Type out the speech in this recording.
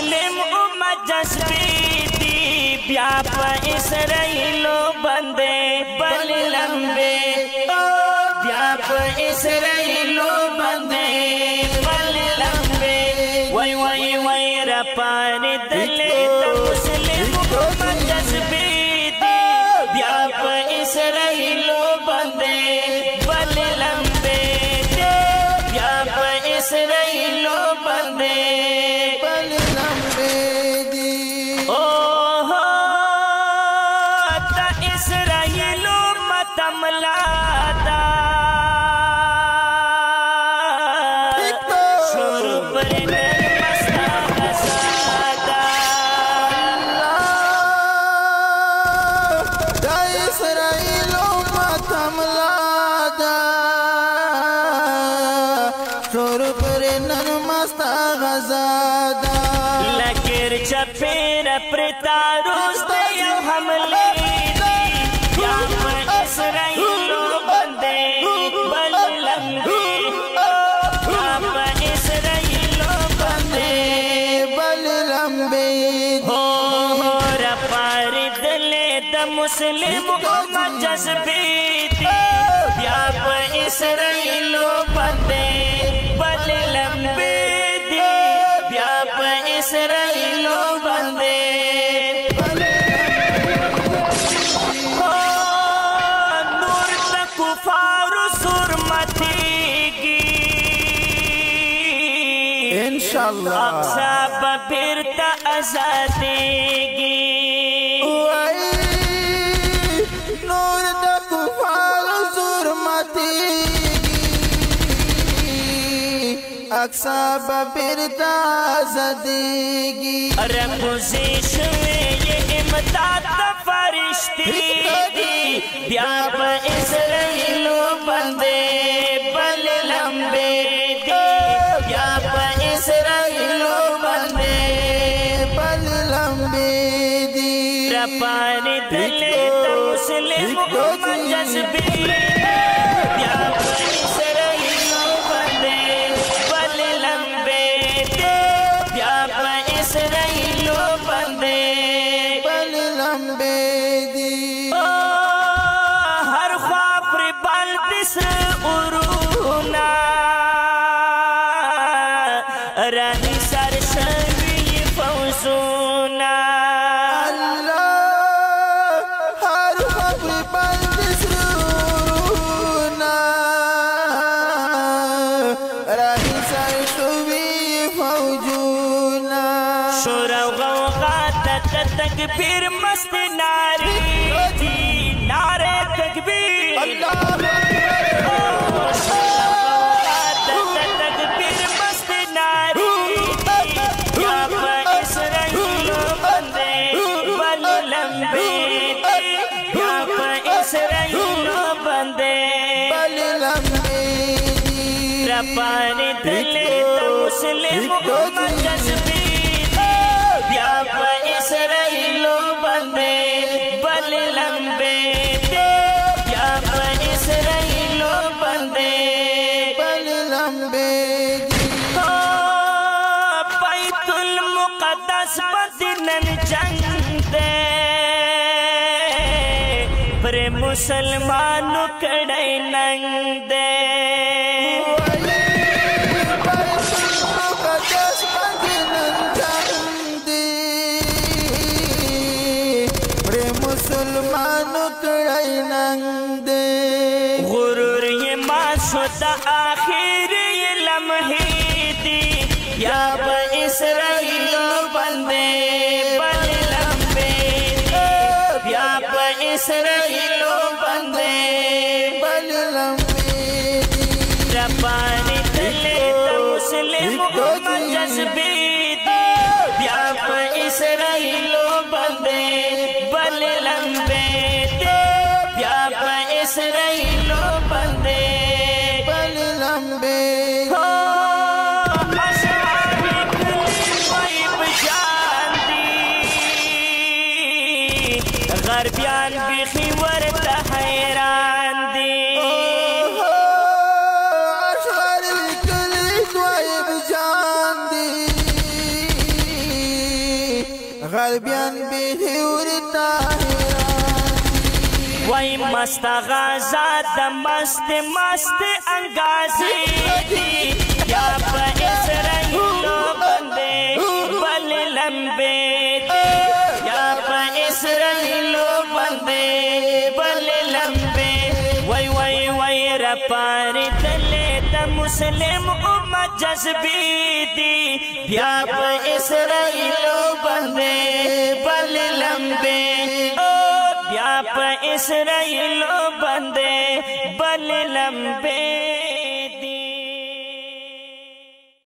मुस्लिम उम्मत जज्बीती बिया पर इसराइलो बंदे बल लंबे बिया पर इसराइलो बंदे बल लंबे वही वही वही रपान दले तो मुस्लिम उम्मत जज्बीती बिया पर इसराइलो बंदे बल लंबे बिया पर इसराइलो बंदे लकीर चपेर प्रतारुस दे हमले बिया पर इसराइलो बंदे बल लंबे बिया पर इसराइलो बंदे बल लंबे हो रपार दले द मुस्लिम उम्मत जज्बीती बिया पर इसराइलो बंदे बल लंबे इसराइलो बंदे नूर तक कुफार सुरमतीगी इंशाअल्लाह अक्सा बबिरता आजादेगी नूर तक कुफार सुरमतीगी अक्सा बबिरता आजादेगी अरे गुज़िश में ये इमदाद फरिश्ती बिया पर इसराइलो बंदे बल लंबे बिया पर इसराइलो बंदे बल लंबे रपान दले तो मुस्लिम उम्मत जज्बीती बिया पर इसराइलो बंदे बल लंबे बिया पर इसराइलो बंदे बल लंबे हर ख्वाब बल दिस उरूना रही सर शवी फौजूना हर ख्वाब बल दिस उरूना रही सर शवी फौजूना शुरा गौगा तकबीर मस्त नारी थी नारे तकबीर तकबीर मस्त नारी बिया पर इसराइलो बंदे बल लंबे बिया पर इसराइलो बंदे बल लंबे रपान दले तो मुस्लिम उम्मत जज्बीती बिया पर इसराइलो बंदे बल लंबे बिया पर इसराइलो बंदे बल लंबे बैतुल मुक़द्दस बदनन जंगते पर मुसलमान कड़े नंगदे मुसलमान कड़ाई नंगदे गुरूर ये माशुदा आखिर ये लम्हे दी या पर इसराइलो बंदे बल लंबे या पर इसराइलो बंदे बल लंबे रपान दले तो मुस्लिम उम्मत जज्बीती या पर इसराइलो बंदे बल लंबे बिया पर इसराइलो बंदे बल लंबे हो गरबियान बिखी वरता हैरान दी غربیان بهورتا وای مست غازا د مست مست انگازی دی یا په اسرائیلو بندے بل لمبے دی یا په اسرائیلو بندے بل لمبے وای وای وای رپار دلے د مسلم امت جذبی دی یا په اسرائیلو بندے بل لمبے یا پا اسرائیلو بندے بل لمبے